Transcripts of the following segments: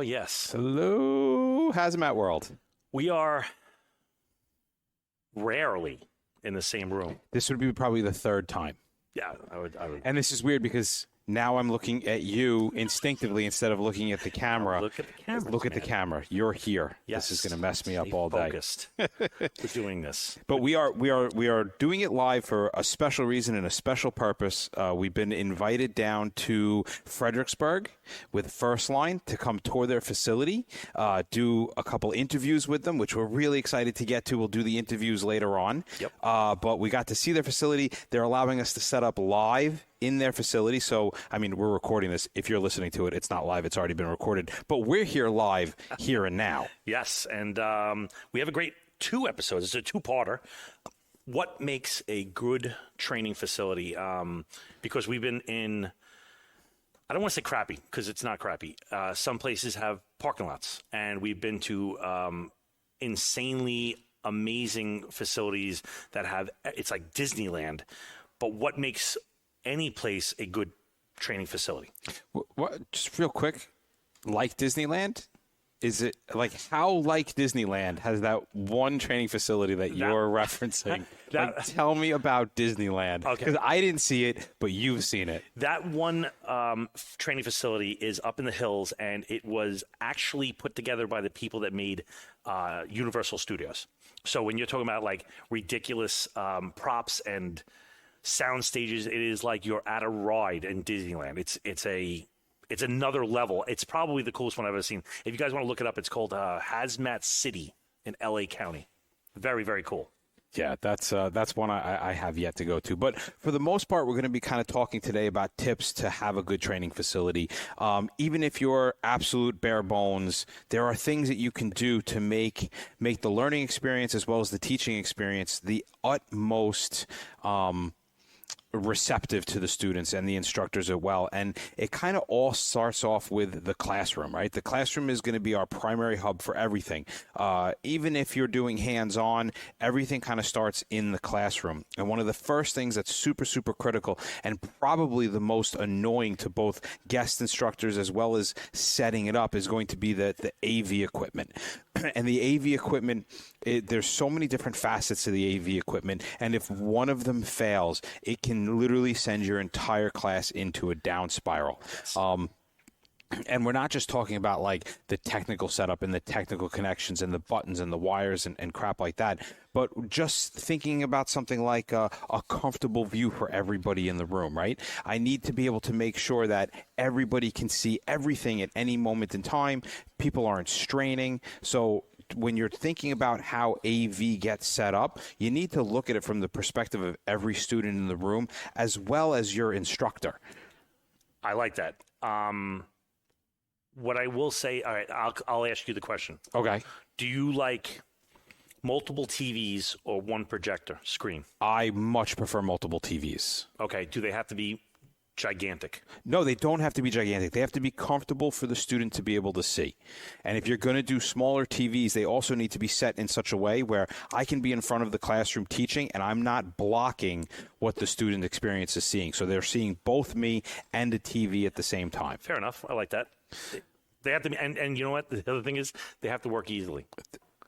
yes. Hello, Hazmat World. We are rarely in the same room. This would be probably the third time. Yeah, I would. And this is weird because now I'm looking at you instinctively instead of looking at the camera. Look at the camera. Look at the camera. You're here. Yes. This is going to mess me up Stay all day. Focused. We're doing this. But we are doing it live for a special reason and a special purpose. We've been invited down to Fredericksburg with First Line to come tour their facility, do a couple interviews with them, which we're really excited to get to. We'll do the interviews later on. Yep. But we got to see their facility. They're allowing us to set up live in their facility. So, I mean, we're recording this. If you're listening to it, it's not live. It's already been recorded. But we're here live, here and now. Yes, and we have a great 2 episodes. It's a 2-parter. What makes a good training facility? Because we've been in, I don't want to say crappy, because it's not crappy. Some places have parking lots, and we've been to insanely amazing facilities that have, it's like Disneyland. But what makes any place a good training facility? What, just real quick, like Disneyland? Is it like how like Disneyland has that one training facility that you're referencing? Tell me about Disneyland. Okay. Because I didn't see it, but you've seen it. That one training facility is up in the hills, and it was actually put together by the people that made Universal Studios. So when you're talking about like ridiculous props and sound stages, it is like you're at a ride in Disneyland. It's another level. It's probably the coolest one I've ever seen. If you guys want to look it up, it's called Hazmat City in LA County. Very, very cool. Yeah, that's one I have yet to go to. But for the most part, we're going to be kind of talking today about tips to have a good training facility. Even if you're absolute bare bones, there are things that you can do to make the learning experience as well as the teaching experience the utmost receptive to the students and the instructors as well. And it kind of all starts off with the classroom, right? The classroom is going to be our primary hub for everything. Even if you're doing hands-on, everything kind of starts in the classroom. And one of the first things that's super, super critical and probably the most annoying to both guest instructors as well as setting it up is going to be the AV equipment. And the AV equipment, there's so many different facets to the AV equipment, and if one of them fails, it can literally send your entire class into a down spiral. And we're not just talking about like the technical setup and the technical connections and the buttons and the wires and crap like that, but just thinking about something like a comfortable view for everybody in the room, right? I need to be able to make sure that everybody can see everything at any moment in time. People aren't straining. So when you're thinking about how AV gets set up, you need to look at it from the perspective of every student in the room as well as your instructor. I like that. What I will say, all right, I'll ask you the question. Okay. Do you like multiple TVs or one projector screen? I much prefer multiple TVs. Okay. Do they have to be gigantic? No, they don't have to be gigantic. They have to be comfortable for the student to be able to see. And if you're going to do smaller TVs, they also need to be set in such a way where I can be in front of the classroom teaching and I'm not blocking what the student experience is seeing. So they're seeing both me and the TV at the same time. Fair enough. I like that. They have to be, and you know what? The other thing is they have to work easily.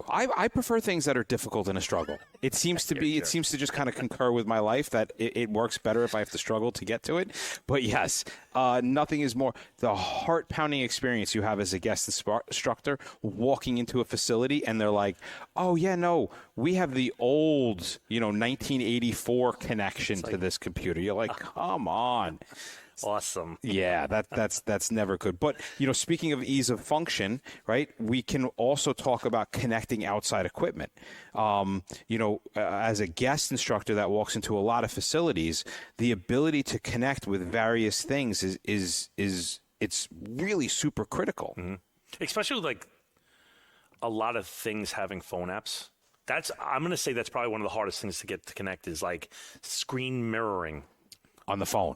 I prefer things that are difficult and a struggle. It seems to be. Sure. It seems to just kind of concur with my life that it works better if I have to struggle to get to it. But yes, nothing is more the heart-pounding experience you have as a guest instructor walking into a facility and they're like, "Oh yeah, no, we have the old, 1984 connection to this computer." You're like, "Come on." Awesome. Yeah, that's never good. But, speaking of ease of function, right, we can also talk about connecting outside equipment. As a guest instructor that walks into a lot of facilities, the ability to connect with various things is it's really super critical. Mm-hmm. Especially with like a lot of things having phone apps. I'm going to say that's probably one of the hardest things to get to connect is like screen mirroring. On the phone.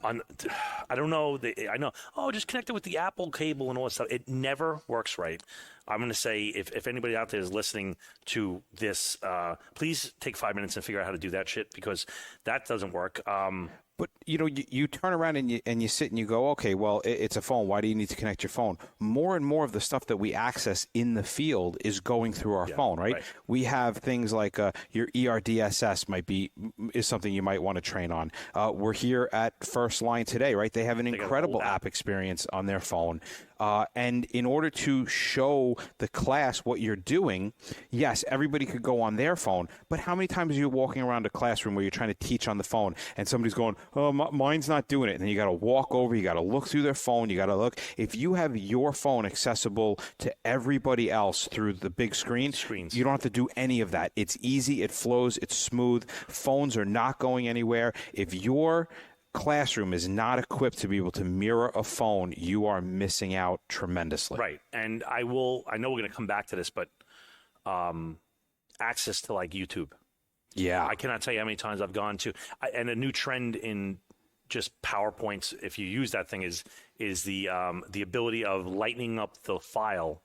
I don't know. I know. Oh, just connect it with the Apple cable and all that stuff. It never works right. I'm going to say if anybody out there is listening to this, please take 5 minutes and figure out how to do that shit because that doesn't work. But, you turn around and you sit and you go, okay, well, it's a phone. Why do you need to connect your phone? More and more of the stuff that we access in the field is going through our phone, right? We have things like your ERDSS is something you might want to train on. We're here at First Line today, right? They have an incredible app experience on their phone. And in order to show the class what you're doing, yes, everybody could go on their phone, but how many times are you walking around a classroom where you're trying to teach on the phone and somebody's going, oh, mine's not doing it. And then you got to walk over, you got to look through their phone, you got to look. If you have your phone accessible to everybody else through the big screens, you don't have to do any of that. It's easy, it flows, it's smooth. Phones are not going anywhere. If your classroom is not equipped to be able to mirror a phone, you are missing out tremendously. Right. And I know we're going to come back to this, but access to like YouTube. Yeah. I cannot tell you how many times I've gone to, and a new trend in just PowerPoints, if you use that thing, is the ability of lightening up the file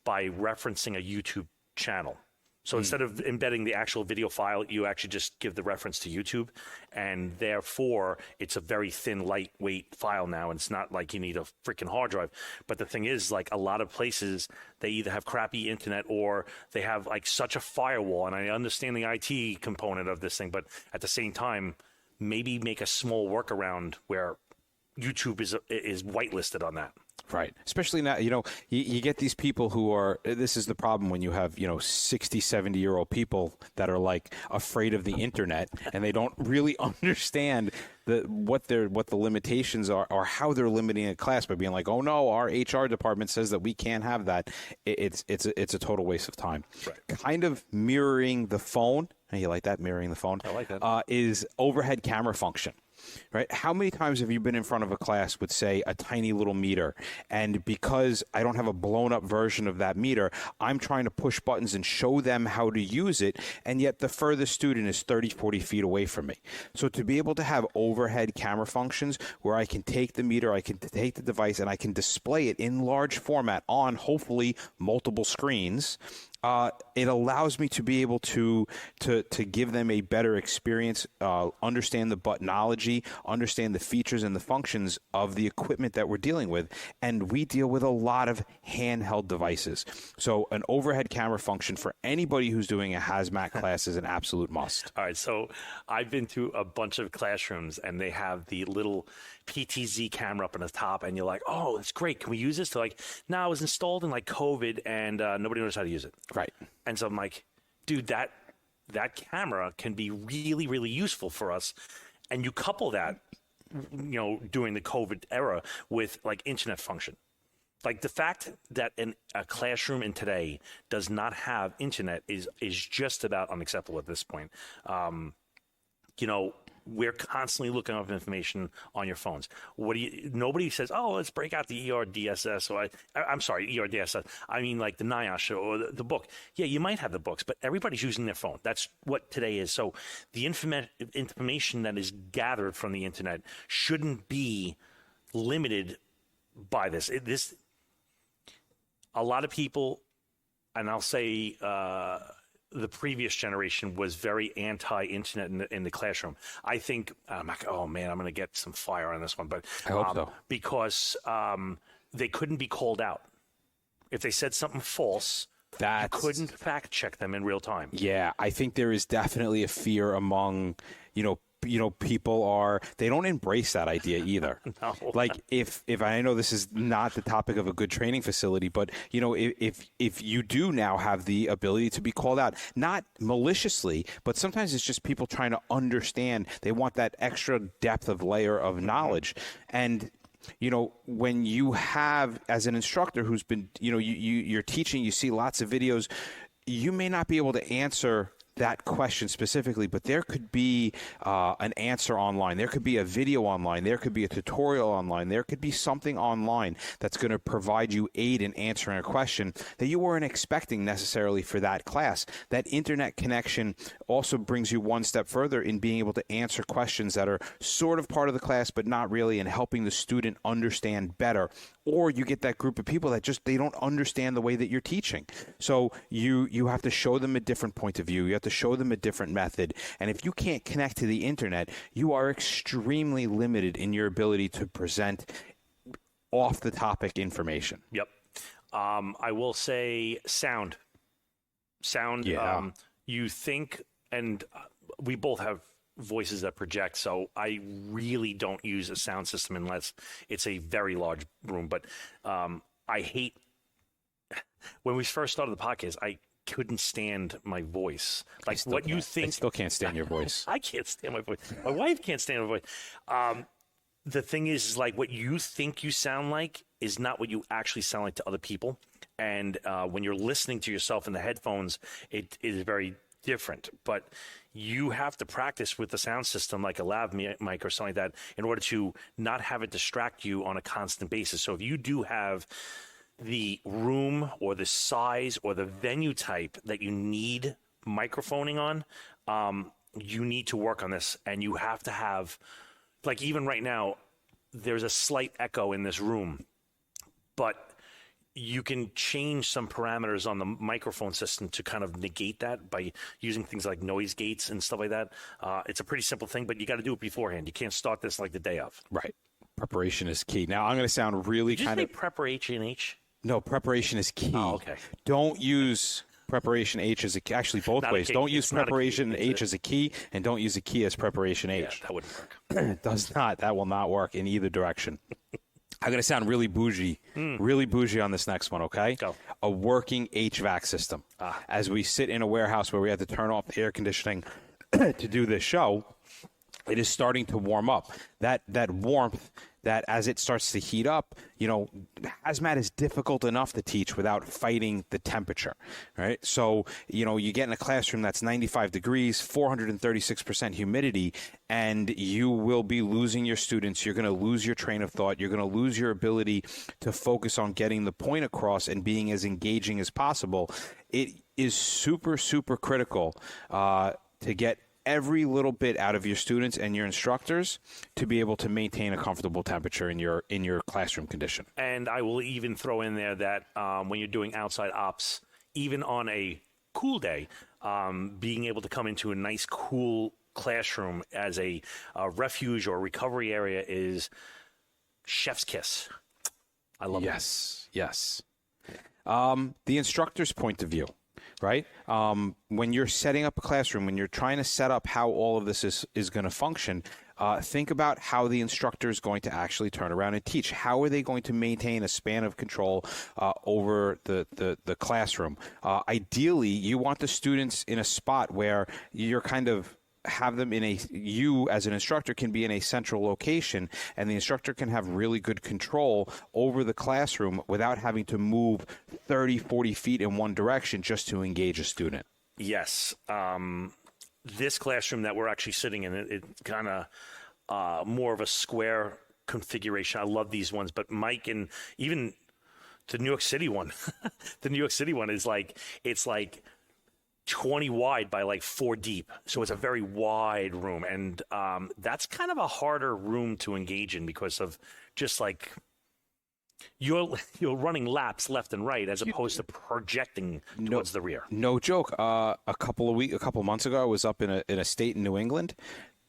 by referencing a YouTube channel. So instead of embedding the actual video file, you actually just give the reference to YouTube, and therefore it's a very thin, lightweight file now. And it's not like you need a freaking hard drive. But the thing is, like, a lot of places, they either have crappy internet or they have like such a firewall. And I understand the IT component of this thing, but at the same time, maybe make a small workaround where YouTube is whitelisted on that. Right. Especially now, you get these people who are, this is the problem when you have, 60, 70-year-old people that are like afraid of the internet and they don't really understand what the limitations are or how they're limiting a class by being like, oh no, our HR department says that we can't have that. It's a total waste of time. Right. Kind of mirroring the phone. You like that, mirroring the phone? I like that. Is overhead camera function. Right? How many times have you been in front of a class with, say, a tiny little meter, and because I don't have a blown-up version of that meter, I'm trying to push buttons and show them how to use it, and yet the furthest student is 30, 40 feet away from me. So to be able to have overhead camera functions where I can take the meter, I can take the device, and I can display it in large format on, hopefully, multiple screens, it allows me to be able to give them a better experience, understand the buttonology, understand the features and the functions of the equipment that we're dealing with. And we deal with a lot of handheld devices. So an overhead camera function for anybody who's doing a hazmat class is an absolute must. All right. So I've been to a bunch of classrooms and they have the little PTZ camera up on the top, and you're like, oh, it's great. Can we use this? They're like, no, it was installed in like COVID and nobody knows how to use it. Right. And so I'm like, dude, that camera can be really, really useful for us. And you couple that, during the COVID era with like internet function. Like the fact that a classroom in today does not have internet is just about unacceptable at this point. We're constantly looking up information on your phones. Nobody says, oh, let's break out the ERDSS, or I'm sorry, ERDSS. I mean, like the NIOSH or the book. Yeah, you might have the books, but everybody's using their phone. That's what today is. So the information that is gathered from the internet shouldn't be limited by this. A lot of people, and I'll say, the previous generation was very anti-internet in the classroom. I think, I'm like, oh man, I'm going to get some fire on this one, but I hope so. Because they couldn't be called out. If they said something false, you couldn't fact check them in real time. Yeah, I think there is definitely a fear among, people they don't embrace that idea either. No. Like if I know this is not the topic of a good training facility, but if you do now have the ability to be called out, not maliciously, but sometimes it's just people trying to understand. They want that extra depth of layer of knowledge. And when you have, as an instructor who's been, you're teaching, you see lots of videos, you may not be able to answer that question specifically, but there could be an answer online. There could be a video online. There could be a tutorial online. There could be something online that's going to provide you aid in answering a question that you weren't expecting necessarily for that class. That internet connection also brings you one step further in being able to answer questions that are sort of part of the class, but not really, and helping the student understand better. Or you get that group of people that they don't understand the way that you're teaching. So you have to show them a different point of view. You have to to show them a different method. And if you can't connect to the internet, you are extremely limited in your ability to present off the topic information. Yep. I will say sound. Yeah. You think, and we both have voices that project, so I really don't use a sound system unless it's a very large room. But I hate, when we first started the podcast, I couldn't stand my voice. Like what you think. I still can't stand your voice. I can't stand my voice. My wife can't stand my voice. The thing is like what you think you sound like is not what you actually sound like to other people. And when you're listening to yourself in the headphones, it is very different. But you have to practice with the sound system like a lav mic or something like that in order to not have it distract you on a constant basis. So if you do have the room or the size or the venue type that you need microphoning on, you need to work on this. And you have to have, like even right now, there's a slight echo in this room, but you can change some parameters on the microphone system to kind of negate that by using things like noise gates and stuff like that. It's a pretty simple thing, but you got to do it beforehand. You can't start this like the day of. Right. Preparation is key. Now, I'm going to sound really Did you kind say of... Preparation H? No, preparation is key. Oh, okay. Don't use preparation H as a key. Actually, both Not a ways. key. Don't use It's not a key. preparation It's H as a key, and don't use a key as preparation Yeah, H. that wouldn't work. It does not. That will not work in either direction. I'm going to sound really bougie on this next one, okay? Go. A working HVAC system. As we sit in a warehouse where we have to turn off the air conditioning to do this show, it is starting to warm up. That warmth, that as it starts to heat up, hazmat is difficult enough to teach without fighting the temperature, right? So, you get in a classroom that's 95 degrees, 436% humidity, and you will be losing your students. You're going to lose your train of thought. You're going to lose your ability to focus on getting the point across and being as engaging as possible. It is super, super critical to get every little bit out of your students and your instructors to be able to maintain a comfortable temperature in your classroom condition. And I will even throw in there that when you're doing outside ops, even on a cool day, being able to come into a nice, cool classroom as a refuge or recovery area is chef's kiss. I love it. Yes. The instructor's point of view. Right? When you're setting up a classroom, when you're trying to set up how all of this is going to function, think about how the instructor is going to actually turn around and teach. How are they going to maintain a span of control over the classroom? Ideally, you want the students in a spot where you're kind of have them you as an instructor can be in a central location, and the instructor can have really good control over the classroom without having to move 30, 40 feet in one direction just to engage a student. Yes. This classroom that we're actually sitting in, it's kind of more of a square configuration. I love these ones, but Mike and even the New York City one, is it's like 20 wide by like 4 deep. So it's a very wide room. And that's kind of a harder room to engage in because of just like you're running laps left and right as opposed to projecting towards the rear. No joke. A couple of months ago, I was up in a state in New England.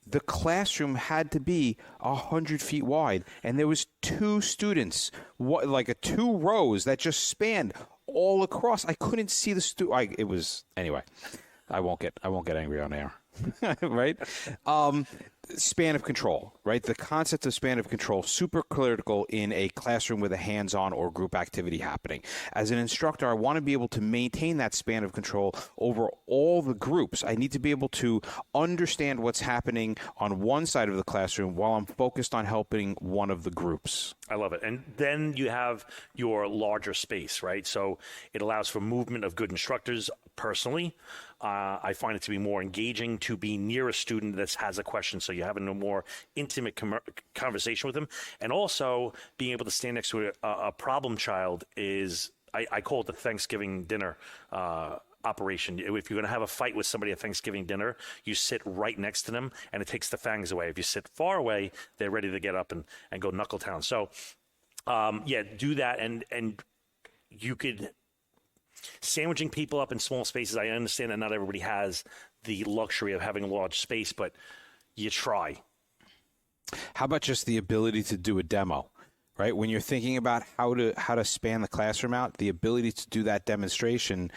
The classroom had to be 100 feet wide, and there was 2 students, like 2 rows that just spanned all across. I couldn't see the it was anyway. I won't get angry on air, right? Span of control, right? The concept of span of control, super critical in a classroom with a hands-on or group activity happening. As an instructor, I want to be able to maintain that span of control over all the groups. I need to be able to understand what's happening on one side of the classroom while I'm focused on helping one of the groups. I love it. And then you have your larger space, right? So it allows for movement of good instructors. Personally, I find it to be more engaging to be near a student that has a question, so you're having a more intimate conversation with them. And also being able to stand next to a problem child is, I call it the Thanksgiving dinner operation. If you're going to have a fight with somebody at Thanksgiving dinner, you sit right next to them, and it takes the fangs away. If you sit far away, they're ready to get up and go knuckle town. So, do that, and you could... sandwiching people up in small spaces. I understand that not everybody has the luxury of having a large space, but you try. How about just the ability to do a demo? Right? When you're thinking about how to span the classroom out, the ability to do that demonstration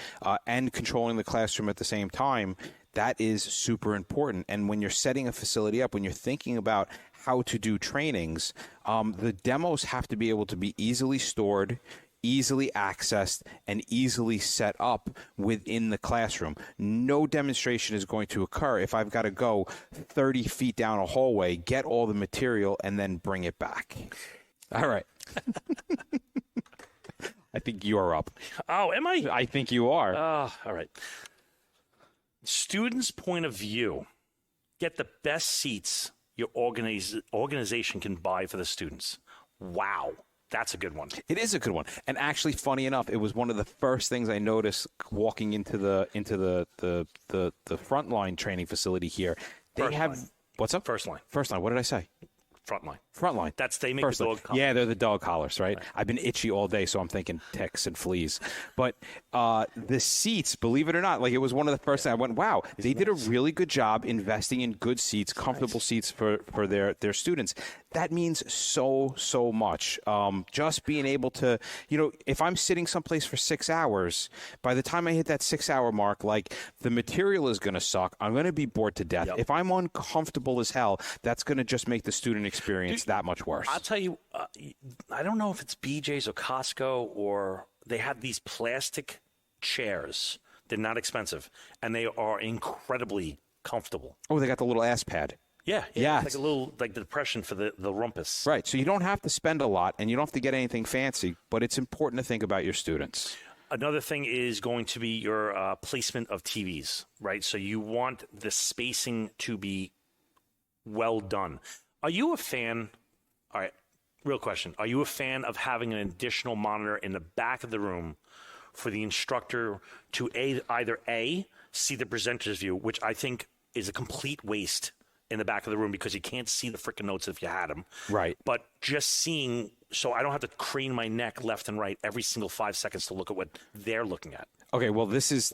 and controlling the classroom at the same time, that is super important. And when you're setting a facility up, when you're thinking about how to do trainings, the demos have to be able to be easily stored, easily accessed, and easily set up within the classroom. No demonstration is going to occur if I've got to go 30 feet down a hallway, get all the material, and then bring it back. All right. I think you are up. Oh, am I? I think you are. All right. Students' point of view. Get the best seats your organization can buy for the students. Wow. That's a good one. It is a good one. And actually, funny enough, it was one of the first things I noticed walking into the frontline training facility here. They have line. What's up? First line. First line. What did I say? Frontline. Frontline. They make First the line. dog collar. Yeah, they're the dog collars, right? I've been itchy all day, so I'm thinking ticks and fleas. But the seats, believe it or not, like it was one of the first things I went, wow, they did a really good job investing in good seats, comfortable seats for their students. That means so much. Just being able to, if I'm sitting someplace for 6 hours, by the time I hit that 6 hour mark, like the material is going to suck. I'm going to be bored to death. Yep. If I'm uncomfortable as hell, that's going to just make the student experience that much worse. I'll tell you, I don't know if it's BJ's or Costco or they have these plastic chairs. They're not expensive, and they are incredibly comfortable. Oh, they got the little ass pad. Yeah. Yes. It's like a little, like the depression for the rumpus. Right. So you don't have to spend a lot, and you don't have to get anything fancy, but it's important to think about your students. Another thing is going to be your placement of TVs, right? So you want the spacing to be well done. Are you a fan? All right, real question. Are you a fan of having an additional monitor in the back of the room for the instructor to either see the presenter's view, which I think is a complete waste in the back of the room because you can't see the freaking notes if you had them. Right. But just seeing, so I don't have to crane my neck left and right every single 5 seconds to look at what they're looking at. Okay, well, this is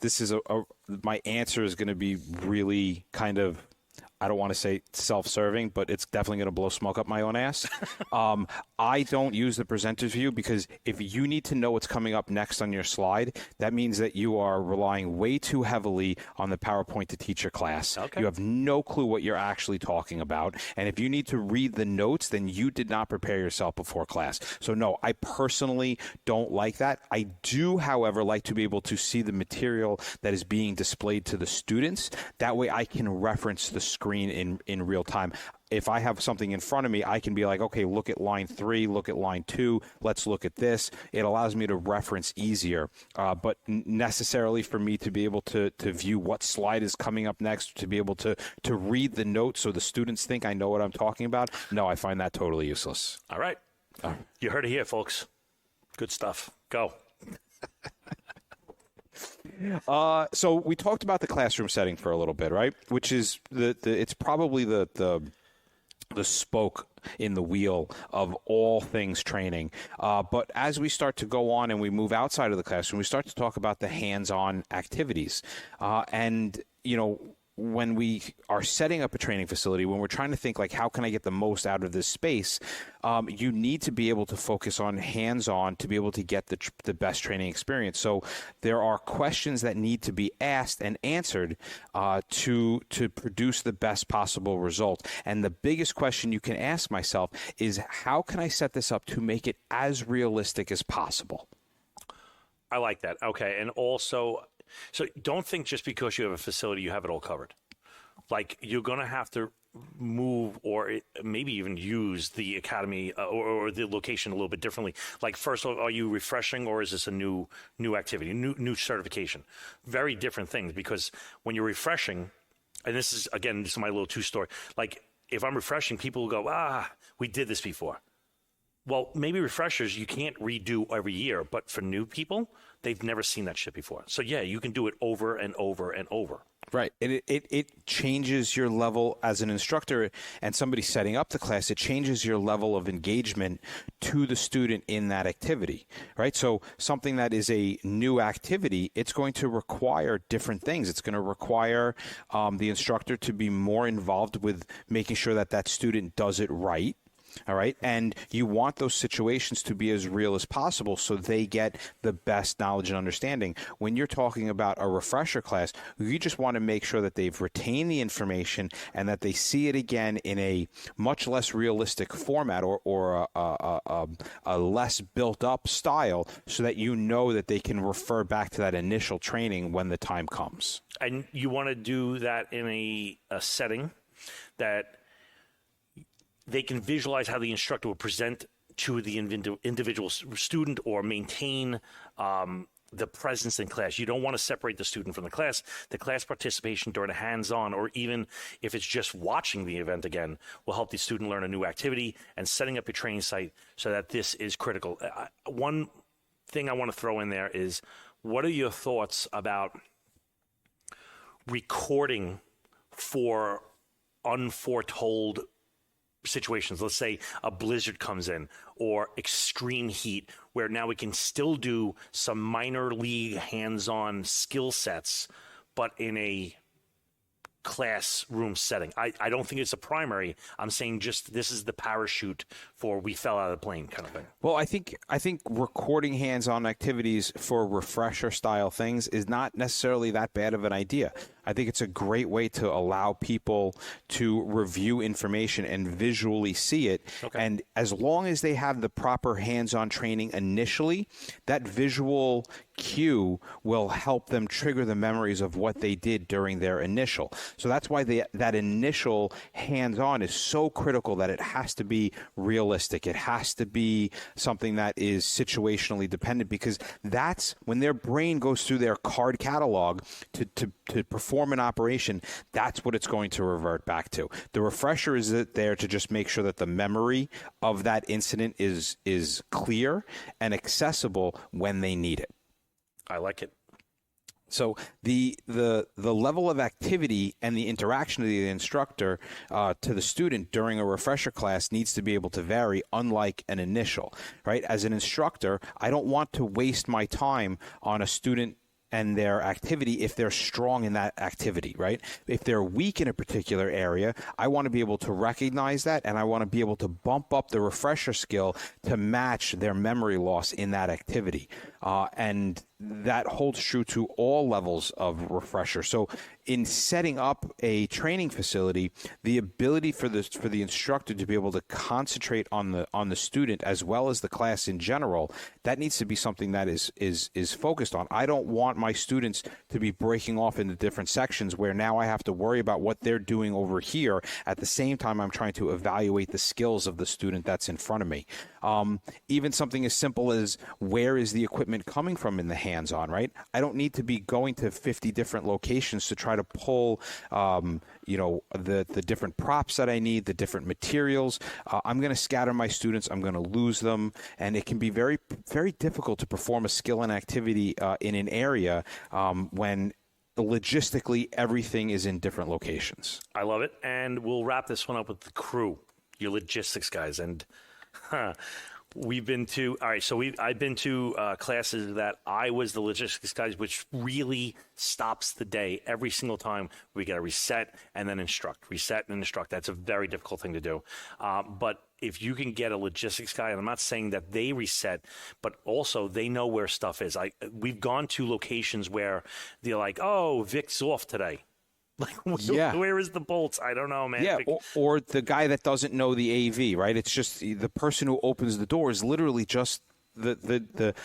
my answer is going to be really kind of, I don't want to say self-serving, but it's definitely going to blow smoke up my own ass. I don't use the presenter's view because if you need to know what's coming up next on your slide, that means that you are relying way too heavily on the PowerPoint to teach your class. Okay. You have no clue what you're actually talking about. And if you need to read the notes, then you did not prepare yourself before class. So no, I personally don't like that. I do, however, like to be able to see the material that is being displayed to the students. That way I can reference the screen in real time. If I have something in front of me, I can be like, okay, look at line 3, look at line 2, let's look at this. It allows me to reference easier. But necessarily for me to be able to view what slide is coming up next, to be able to read the notes so the students think I know what I'm talking about, no, I find that totally useless. All right. You heard it here, folks. Good stuff. Go. So we talked about the classroom setting for a little bit, right? Which is it's probably the spoke in the wheel of all things training. But as we start to go on and we move outside of the classroom, we start to talk about the hands-on activities. And, when we are setting up a training facility, when we're trying to think like, how can I get the most out of this space? You need to be able to focus on hands-on to be able to get the best training experience. So there are questions that need to be asked and answered to produce the best possible result. And the biggest question you can ask myself is, how can I set this up to make it as realistic as possible? I like that. Okay. And also, so don't think just because you have a facility, you have it all covered. Like you're going to have to move or maybe even use the academy or the location a little bit differently. Like first of all, are you refreshing or is this a new activity, new certification? Very different things because when you're refreshing, and this is my little two-story, like if I'm refreshing, people will go, we did this before. Well, maybe refreshers you can't redo every year, but for new people, they've never seen that shit before. So yeah, you can do it over and over and over. Right. It changes your level as an instructor and somebody setting up the class. It changes your level of engagement to the student in that activity, right? So something that is a new activity, it's going to require different things. It's going to require the instructor to be more involved with making sure that that student does it right. All right. And you want those situations to be as real as possible so they get the best knowledge and understanding. When you're talking about a refresher class, you just want to make sure that they've retained the information and that they see it again in a much less realistic format or a less built up style so that you know that they can refer back to that initial training when the time comes. And you want to do that in a setting that they can visualize how the instructor will present to the individual student or maintain the presence in class. You don't want to separate the student from the class. The class participation during a hands-on, or even if it's just watching the event again, will help the student learn a new activity and setting up your training site so that this is critical. One thing I want to throw in there is, what are your thoughts about recording for unforetold situations? Let's say a blizzard comes in or extreme heat, where now we can still do some minor league hands-on skill sets, but in a classroom setting. I don't think it's a primary. I'm saying just this is the parachute for we fell out of the plane kind of thing. Well, I think recording hands-on activities for refresher style things is not necessarily that bad of an idea. I think it's a great way to allow people to review information and visually see it. Okay. And as long as they have the proper hands-on training initially, that visual cue will help them trigger the memories of what they did during their initial. So that's why that initial hands-on is so critical, that it has to be realistic. It has to be something that is situationally dependent, because that's when their brain goes through their card catalog to perform an operation, that's what it's going to revert back to. The refresher is there to just make sure that the memory of that incident is clear and accessible when they need it. I like it. So the level of activity and the interaction of the instructor to the student during a refresher class needs to be able to vary, unlike an initial, right? As an instructor, I don't want to waste my time on a student and their activity if they're strong in that activity, right? If they're weak in a particular area, I want to be able to recognize that, and I want to be able to bump up the refresher skill to match their memory loss in that activity. And that holds true to all levels of refresher. So in setting up a training facility, the ability for the instructor to be able to concentrate on the student as well as the class in general, that needs to be something that is focused on. I don't want my students to be breaking off into different sections where now I have to worry about what they're doing over here at the same time I'm trying to evaluate the skills of the student that's in front of me. Even something as simple as, where is the equipment coming from in the hands-on, right? I don't need to be going to 50 different locations to try to pull, the different props that I need, the different materials. I'm going to scatter my students. I'm going to lose them. And it can be very, very difficult to perform a skill and activity in an area when logistically everything is in different locations. I love it. And we'll wrap this one up with the crew, your logistics guys. And I've been to classes that I was the logistics guys, which really stops the day every single time. We got to reset and then instruct. That's a very difficult thing to do. But if you can get a logistics guy, and I'm not saying that they reset, but also they know where stuff is. We've gone to locations where they're like, oh, Vic's off today. Like, where is the bolts? I don't know, man. Yeah, or the guy that doesn't know the AV, right? It's just the person who opens the door is literally just the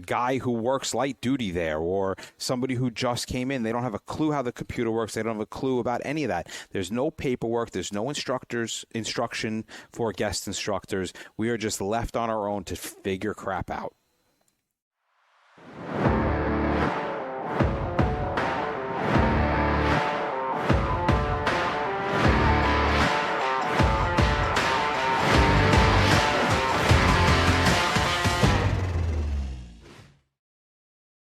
guy who works light duty there, or somebody who just came in. They don't have a clue how the computer works. They don't have a clue about any of that. There's no paperwork. There's no instruction for guest instructors. We are just left on our own to figure crap out.